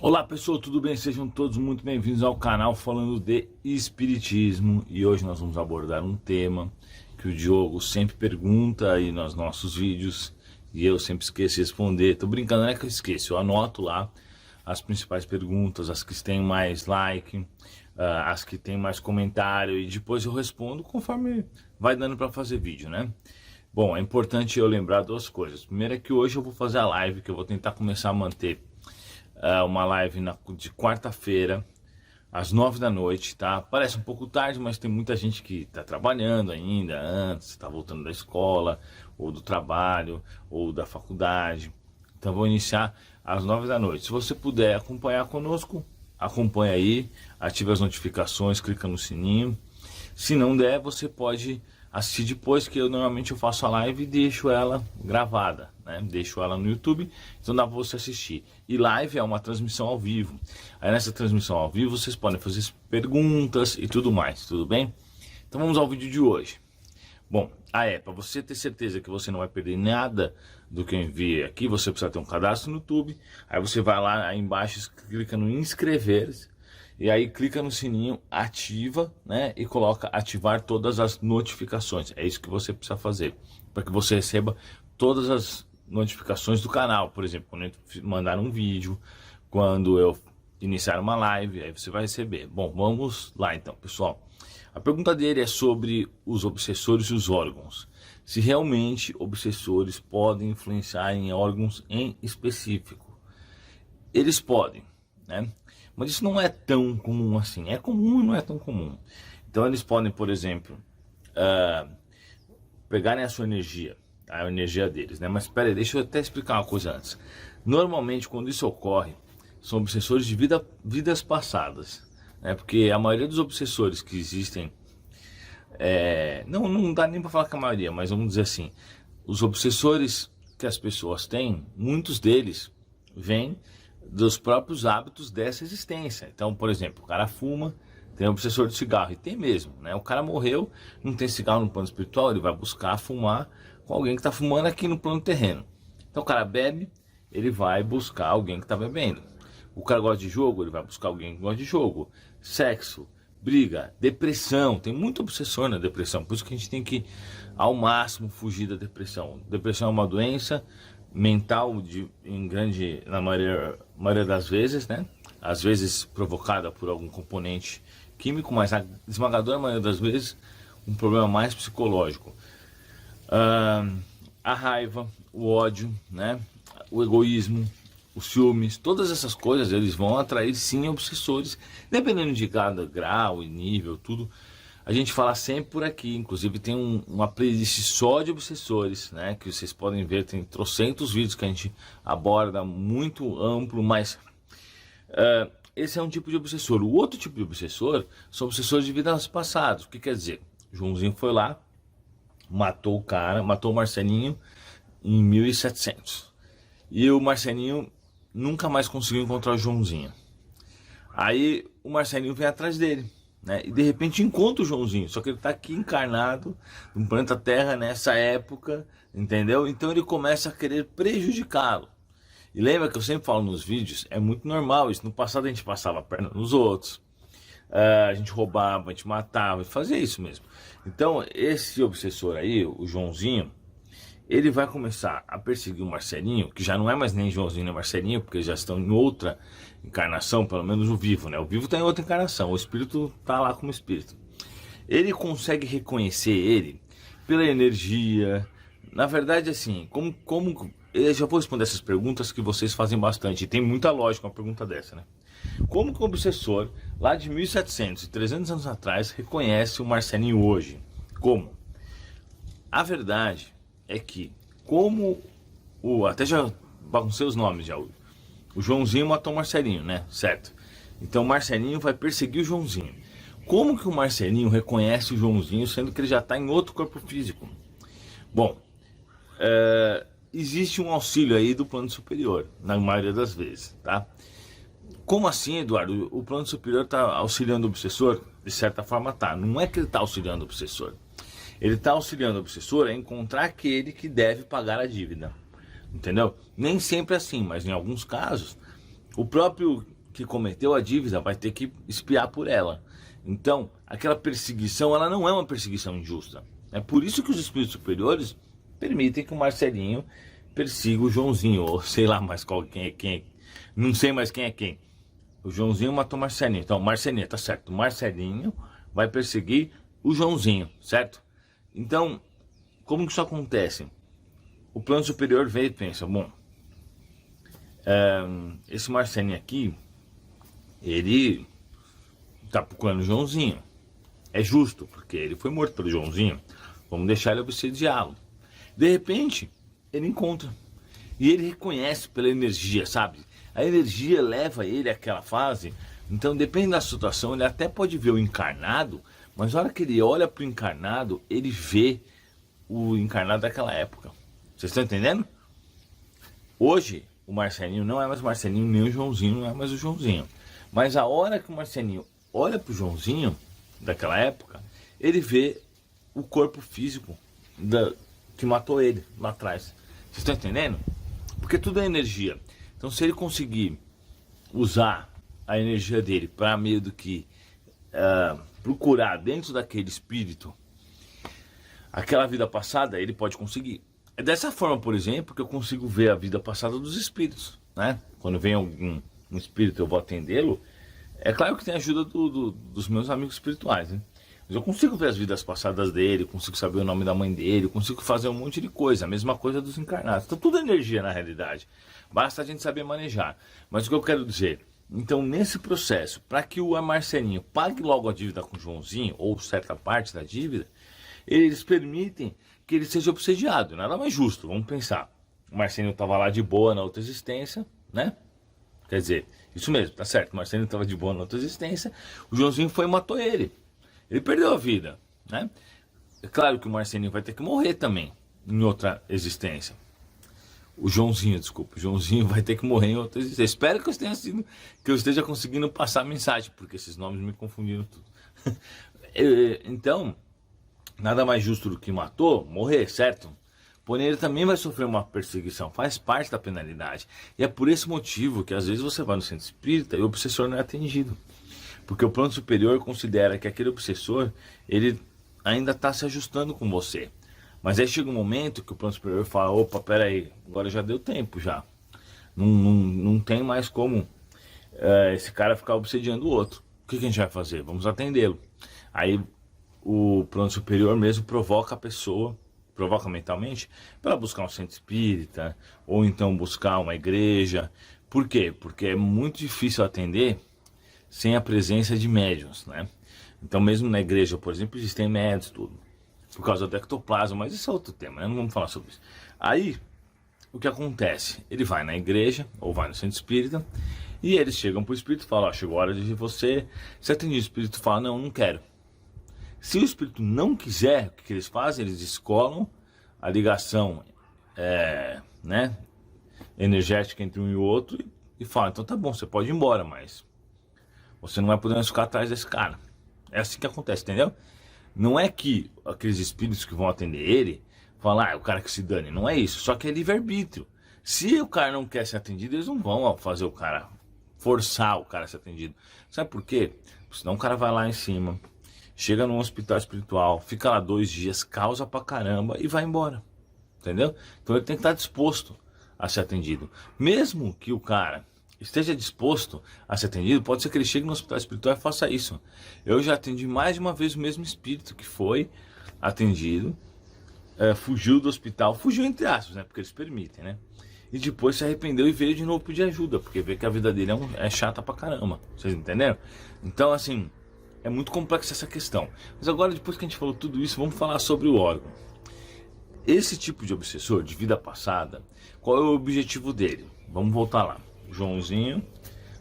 Olá pessoal, tudo bem? Sejam todos muito bem-vindos ao canal falando de Espiritismo. E hoje nós vamos abordar um tema que o Diogo sempre pergunta aí nos nossos vídeos e eu sempre esqueço de responder. Tô brincando, não é que eu esqueço, eu anoto lá as principais perguntas, as que têm mais like, as que têm mais comentário, e depois eu respondo conforme vai dando para fazer vídeo, né? Bom, é importante eu lembrar duas coisas. Primeiro é que hoje eu vou fazer a live, que eu vou tentar começar a manter uma live de quarta-feira, às 9 da noite, tá? Parece um pouco tarde, mas tem muita gente que tá trabalhando ainda, antes, tá voltando da escola, ou do trabalho, ou da faculdade. Então vou iniciar às 9 da noite. Se você puder acompanhar conosco, acompanha aí, ative as notificações, clica no sininho. Se não der, você pode assistir depois, que eu normalmente faço a live e deixo ela gravada, né? Deixo ela no YouTube, então dá para você assistir. E live é uma transmissão ao vivo. Aí nessa transmissão ao vivo vocês podem fazer perguntas e tudo mais, tudo bem? Então vamos ao vídeo de hoje. Bom, para você ter certeza que você não vai perder nada do que eu enviei aqui, você precisa ter um cadastro no YouTube. Aí você vai lá aí embaixo, clica no inscrever-se. E aí clica no sininho, ativa, né? E coloca ativar todas as notificações. É isso que você precisa fazer, para que você receba todas as notificações do canal. Por exemplo, quando eu mandar um vídeo, quando eu iniciar uma live, aí você vai receber. Bom, vamos lá então, pessoal. A pergunta dele é sobre os obsessores e os órgãos. Se realmente obsessores podem influenciar em órgãos em específico. Eles podem, né? Mas isso não é tão comum assim. É comum e não é tão comum. Então eles podem, por exemplo, pegarem a sua energia, a energia deles, né? Mas espera aí, deixa eu até explicar uma coisa antes. Normalmente, quando isso ocorre, são obsessores de vidas passadas, né? Porque a maioria dos obsessores que existem, não dá nem para falar que a maioria, mas vamos dizer assim, os obsessores que as pessoas têm, muitos deles vêm dos próprios hábitos dessa existência. Então, por exemplo, o cara fuma, tem obsessor de cigarro, e tem mesmo, né? O cara morreu, não tem cigarro no plano espiritual, ele vai buscar fumar com alguém que está fumando aqui no plano terreno. Então o cara bebe, ele vai buscar alguém que está bebendo. O cara gosta de jogo, ele vai buscar alguém que gosta de jogo. Sexo, briga, depressão, tem muito obsessor na depressão, por isso que a gente tem que ao máximo fugir da depressão. Depressão é uma doença mental na maioria das vezes, né? Às vezes provocada por algum componente químico, mas a esmagadora maioria das vezes um problema mais psicológico. A raiva, o ódio, né? O egoísmo, os ciúmes, todas essas coisas eles vão atrair sim obsessores, dependendo de cada grau e nível, tudo. A gente fala sempre por aqui, inclusive tem uma playlist só de obsessores, né? Que vocês podem ver, tem trocentos vídeos que a gente aborda, muito amplo, mas esse é um tipo de obsessor. O outro tipo de obsessor são obsessores de vidas passadas. O que quer dizer? O Joãozinho foi lá, matou o cara, matou o Marcelinho em 1700. E o Marcelinho nunca mais conseguiu encontrar o Joãozinho. Aí o Marcelinho vem atrás dele, né? E de repente encontra o Joãozinho, só que ele está aqui encarnado no planeta Terra nessa época, entendeu? Então ele começa a querer prejudicá-lo. E lembra que eu sempre falo nos vídeos, é muito normal isso. No passado a gente passava a perna nos outros, a gente roubava, a gente matava, e fazia isso mesmo. Então esse obsessor aí, o Joãozinho, ele vai começar a perseguir o Marcelinho, que já não é mais nem Joãozinho nem Marcelinho, porque eles já estão em outra encarnação, pelo menos o vivo, né? O vivo está em outra encarnação, o espírito está lá como espírito. Ele consegue reconhecer ele pela energia. Na verdade, assim, eu já vou responder essas perguntas que vocês fazem bastante, e tem muita lógica uma pergunta dessa, né? Como que o obsessor, lá de 1700 e 300 anos atrás, reconhece o Marcelinho hoje? Como? A verdade é que, até já baguncei os nomes já, o Joãozinho matou o Marcelinho, né? Certo? Então o Marcelinho vai perseguir o Joãozinho. Como que o Marcelinho reconhece o Joãozinho, sendo que ele já está em outro corpo físico? Bom, existe um auxílio aí do plano superior, na maioria das vezes, tá? Como assim, Eduardo? O plano superior está auxiliando o obsessor? De certa forma tá. Não é que ele está auxiliando o obsessor. Ele está auxiliando o obsessor a encontrar aquele que deve pagar a dívida. Entendeu? Nem sempre assim, mas em alguns casos, o próprio que cometeu a dívida vai ter que expiar por ela. Então, aquela perseguição, ela não é uma perseguição injusta. É por isso que os espíritos superiores permitem que o Marcelinho persiga o Joãozinho, ou sei lá mais quem, não sei mais quem é quem. O Joãozinho matou o Marcelinho, então Marcelinho, tá certo, o Marcelinho vai perseguir o Joãozinho, certo? Então, como que isso acontece? O plano superior veio e pensa, bom, esse Marcelinho aqui, ele tá procurando o Joãozinho. É justo, porque ele foi morto pelo Joãozinho. Vamos deixar ele obsediá-lo. De repente, ele encontra. E ele reconhece pela energia, sabe? A energia leva ele àquela fase. Então, depende da situação, ele até pode ver o encarnado, mas na hora que ele olha para o encarnado, ele vê o encarnado daquela época. Vocês estão entendendo? Hoje, o Marcelinho não é mais o Marcelinho, nem o Joãozinho não é mais o Joãozinho. Mas a hora que o Marcelinho olha para o Joãozinho daquela época, ele vê o corpo físico que matou ele lá atrás. Vocês estão entendendo? Porque tudo é energia. Então, se ele conseguir usar a energia dele para meio do que procurar dentro daquele espírito aquela vida passada, ele pode conseguir. É dessa forma, por exemplo, que eu consigo ver a vida passada dos espíritos, né? Quando vem um espírito, eu vou atendê-lo. É claro que tem a ajuda dos meus amigos espirituais, né? Mas eu consigo ver as vidas passadas dele, consigo saber o nome da mãe dele, consigo fazer um monte de coisa, a mesma coisa dos encarnados. Então tudo é energia na realidade, basta a gente saber manejar. Mas o que eu quero dizer, então nesse processo, para que o Marcelinho pague logo a dívida com o Joãozinho, ou certa parte da dívida, eles permitem que ele seja obsediado, nada mais justo, vamos pensar. O Marcelinho estava lá de boa na outra existência, né? Quer dizer, isso mesmo, tá certo, o Marcelinho estava de boa na outra existência, o Joãozinho foi e matou ele. Ele perdeu a vida, né? É claro que o Marcelinho vai ter que morrer também em outra existência. O Joãozinho vai ter que morrer em outra existência. Espero que eu esteja conseguindo passar a mensagem, porque esses nomes me confundiram tudo. Então, nada mais justo do que matou, morrer, certo? Porém, ele também vai sofrer uma perseguição, faz parte da penalidade. E é por esse motivo que às vezes você vai no centro espírita e o obsessor não é atendido. Porque o plano superior considera que aquele obsessor, ele ainda está se ajustando com você. Mas aí chega um momento que o plano superior fala, opa, peraí, agora já deu tempo já. Não tem mais como esse cara ficar obsediando o outro. O que a gente vai fazer? Vamos atendê-lo. Aí o plano superior mesmo provoca a pessoa, provoca mentalmente, para buscar um centro espírita, ou então buscar uma igreja. Por quê? Porque é muito difícil atender sem a presença de médiuns, né? Então mesmo na igreja, por exemplo, existem médiuns, tudo, por causa do ectoplasma, mas isso é outro tema, né? Não vamos falar sobre isso. Aí, o que acontece? Ele vai na igreja, ou vai no centro espírita, e eles chegam pro espírito e falam, ó, chegou a hora de você atender. O espírito fala, não quero. Se o espírito não quiser, o que eles fazem? Eles descolam a ligação né, energética entre um e o outro e falam, então tá bom, você pode ir embora, mas você não vai poder ficar atrás desse cara. É assim que acontece, entendeu? Não é que aqueles espíritos que vão atender ele falam, é o cara que se dane. Não é isso, só que é livre-arbítrio. Se o cara não quer ser atendido, eles não vão fazer o cara, forçar o cara a ser atendido. Sabe por quê? Porque senão o cara vai lá em cima, chega num hospital espiritual, fica lá 2 dias, causa pra caramba e vai embora. Entendeu? Então ele tem que estar disposto a ser atendido. Mesmo que o cara esteja disposto a ser atendido, pode ser que ele chegue no hospital espiritual e faça isso. Eu já atendi mais de uma vez o mesmo espírito que foi atendido, fugiu do hospital, fugiu entre aspas, né? Porque eles permitem, né? E depois se arrependeu e veio de novo pedir ajuda, porque vê que a vida dele é chata pra caramba. Vocês entenderam? Então, assim, é muito complexa essa questão. Mas agora, depois que a gente falou tudo isso, vamos falar sobre o órgão. Esse tipo de obsessor de vida passada, qual é o objetivo dele? Vamos voltar lá. Joãozinho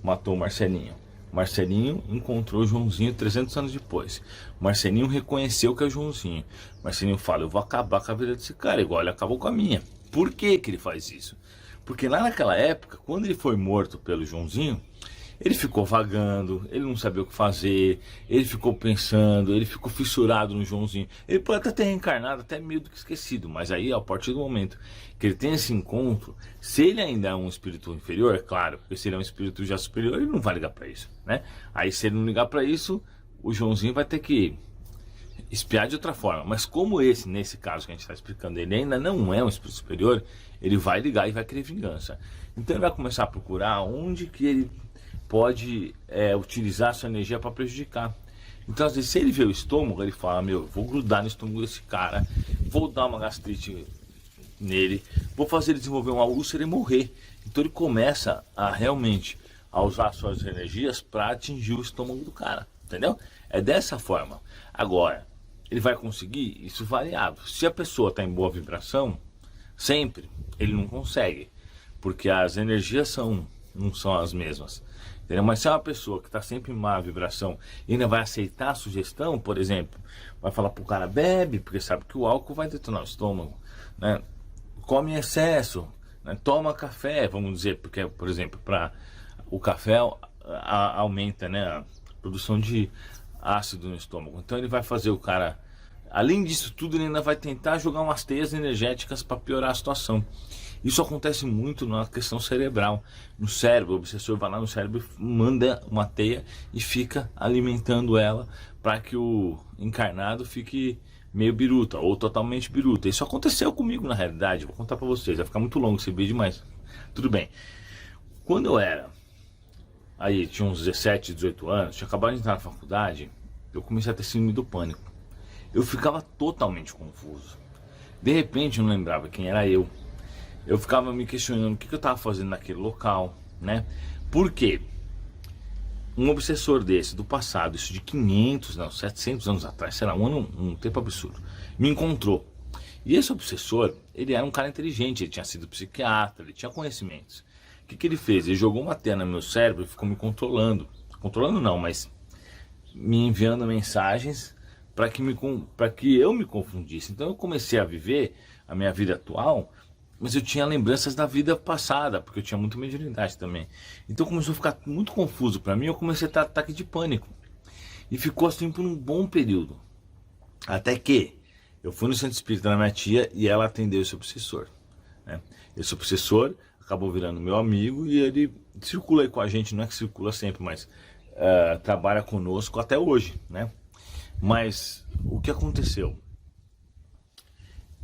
matou o Marcelinho. Marcelinho encontrou o Joãozinho 300 anos depois. Marcelinho reconheceu que é o Joãozinho. Marcelinho fala, eu vou acabar com a vida desse cara, igual ele acabou com a minha. Por que ele faz isso? Porque lá naquela época, quando ele foi morto pelo Joãozinho, Ele ficou vagando, ele não sabia o que fazer, ele ficou pensando, ele ficou fissurado no Joãozinho. Ele pode até ter reencarnado, até meio do que esquecido, mas aí a partir do momento que ele tem esse encontro, se ele ainda é um espírito inferior, é claro, porque se ele é um espírito já superior, ele não vai ligar para isso, né? Aí se ele não ligar para isso, o Joãozinho vai ter que espiar de outra forma. Mas como nesse caso que a gente está explicando, ele ainda não é um espírito superior, ele vai ligar e vai querer vingança. Então ele vai começar a procurar onde que ele pode utilizar sua energia para prejudicar. Então às vezes se ele vê o estômago, ele fala, meu, vou grudar no estômago desse cara, vou dar uma gastrite nele, vou fazer ele desenvolver uma úlcera e morrer. Então ele começa a realmente a usar suas energias para atingir o estômago do cara, entendeu? É dessa forma. Agora, ele vai conseguir isso variável. Se a pessoa está em boa vibração, sempre, ele não consegue, porque as energias não são as mesmas. Entendeu? Mas se é uma pessoa que está sempre em má vibração e ainda vai aceitar a sugestão, por exemplo, vai falar pro cara, bebe, porque sabe que o álcool vai detonar o estômago, né? Come em excesso, né? Toma café, vamos dizer, porque, por exemplo, o café aumenta, né, a produção de ácido no estômago. Então ele vai fazer o cara, além disso tudo, ele ainda vai tentar jogar umas teias energéticas para piorar a situação. Isso acontece muito na questão cerebral, no cérebro. O obsessor vai lá no cérebro, manda uma teia e fica alimentando ela para que o encarnado fique meio biruta ou totalmente biruta. Isso aconteceu comigo na realidade, vou contar para vocês, vai ficar muito longo esse vídeo, mas tudo bem. Quando eu era, aí tinha uns 17, 18 anos, tinha acabado de entrar na faculdade, eu comecei a ter síndrome do pânico. Eu ficava totalmente confuso. De repente eu não lembrava quem era eu. Eu ficava me questionando o que eu estava fazendo naquele local, né? Por quê? Um obsessor desse, do passado, isso de 500, não, 700 anos atrás, será um tempo absurdo, me encontrou. E esse obsessor, ele era um cara inteligente, ele tinha sido psiquiatra, ele tinha conhecimentos. O que ele fez? Ele jogou uma teia no meu cérebro e ficou me controlando. Controlando não, mas me enviando mensagens para que eu me confundisse. Então eu comecei a viver a minha vida atual, mas eu tinha lembranças da vida passada, porque eu tinha muita mediunidade também. Então começou a ficar muito confuso para mim, eu comecei a ter ataque de pânico. E ficou assim por um bom período. Até que eu fui no centro espírita da minha tia e ela atendeu esse obsessor, né? Esse obsessor acabou virando meu amigo e ele circula aí com a gente, não é que circula sempre, mas trabalha conosco até hoje, né? Mas o que aconteceu?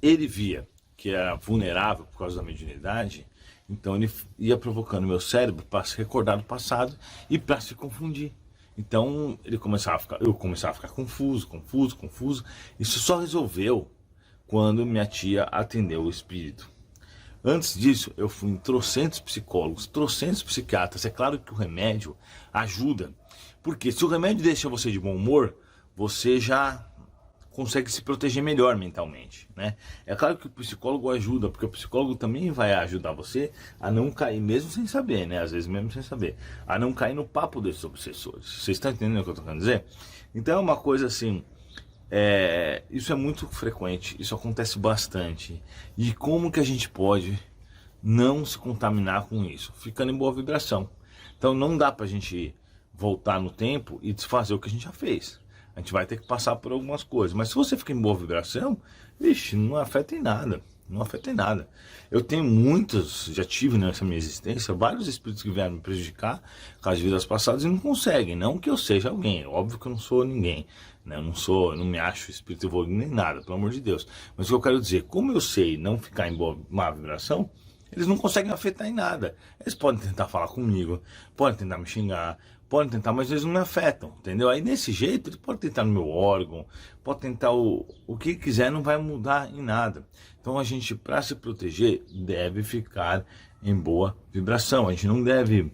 Ele via que era vulnerável por causa da mediunidade, então ele ia provocando meu cérebro para se recordar do passado e para se confundir. Então eu começava a ficar confuso. Isso só resolveu quando minha tia atendeu o espírito. Antes disso, eu fui em trocentos psicólogos, trocentos psiquiatras. É claro que o remédio ajuda, porque se o remédio deixa você de bom humor, você já consegue se proteger melhor mentalmente, né? É claro que o psicólogo ajuda, porque o psicólogo também vai ajudar você a não cair, mesmo sem saber, né? Às vezes mesmo sem saber, a não cair no papo desses obsessores. Vocês estão entendendo o que eu estou querendo dizer? Então é uma coisa assim, isso é muito frequente, isso acontece bastante. E como que a gente pode não se contaminar com isso? Ficando em boa vibração. Então não dá pra gente voltar no tempo e desfazer o que a gente já fez. A gente vai ter que passar por algumas coisas. Mas se você fica em boa vibração, vixe, não afeta em nada. Não afeta em nada. Eu tenho já tive nessa minha existência, vários espíritos que vieram me prejudicar com as vidas passadas e não conseguem. Não que eu seja alguém, óbvio que eu não sou ninguém, né? Eu não me acho espírito evoluído nem nada, pelo amor de Deus. Mas o que eu quero dizer, como eu sei não ficar em má vibração, eles não conseguem afetar em nada. Eles podem tentar falar comigo, podem tentar me xingar, podem tentar, mas eles não me afetam, entendeu? Aí desse jeito, eles podem tentar no meu órgão, pode tentar o que quiser, não vai mudar em nada. Então a gente, para se proteger, deve ficar em boa vibração. A gente não deve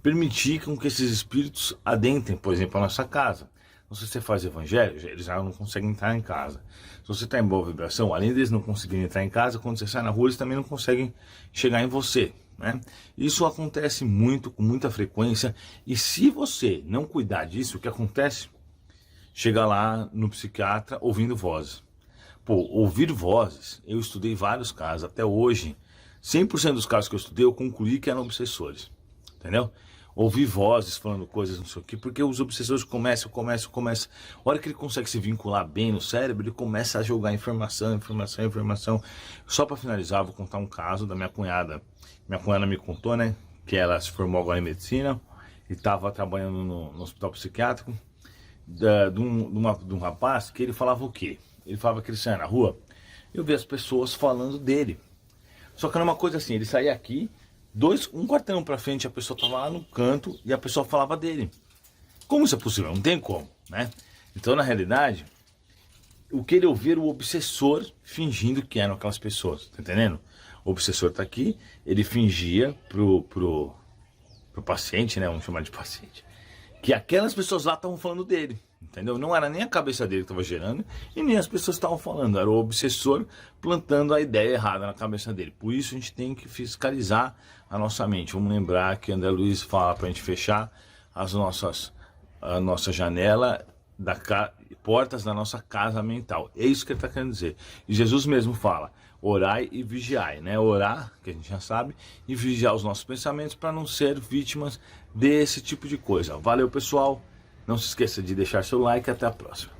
permitir com que esses espíritos adentrem, por exemplo, a nossa casa. Então, se você faz evangelho, eles já não conseguem entrar em casa. Se você está em boa vibração, além deles não conseguirem entrar em casa, quando você sai na rua, eles também não conseguem chegar em você, né? Isso acontece com muita frequência, e se você não cuidar disso, o que acontece? Chega lá no psiquiatra ouvindo vozes. Pô, ouvir vozes, eu estudei vários casos, até hoje, 100% dos casos que eu estudei, eu concluí que eram obsessores. entendeu? Ouvir vozes falando coisas, não sei o quê, porque os obsessores começam. A hora que ele consegue se vincular bem no cérebro, ele começa a jogar informação. Só para finalizar, vou contar um caso da minha cunhada. Minha cunhada me contou, né, que ela se formou agora em medicina e estava trabalhando no hospital psiquiátrico de um rapaz que ele falava o quê? Ele falava que ele saia na rua, eu via as pessoas falando dele. Só que era uma coisa assim, ele saía aqui, um quarteirão pra frente, a pessoa tava lá no canto e a pessoa falava dele. Como isso é possível? Não tem como, né? Então, na realidade, o que ele ouvia era o obsessor fingindo que eram aquelas pessoas, tá entendendo? O obsessor tá aqui, ele fingia pro paciente, né? Vamos chamar de paciente, que aquelas pessoas lá estavam falando dele, entendeu? Não era nem a cabeça dele que estava gerando e nem as pessoas estavam falando, era o obsessor plantando a ideia errada na cabeça dele. Por isso a gente tem que fiscalizar a nossa mente. Vamos lembrar que André Luiz fala para a gente fechar a nossa janela, portas da nossa casa mental. É isso que ele está querendo dizer. E Jesus mesmo fala, orai e vigiai, né? Orar, que a gente já sabe, e vigiar os nossos pensamentos para não ser vítimas desse tipo de coisa. Valeu, pessoal. Não se esqueça de deixar seu like e até a próxima.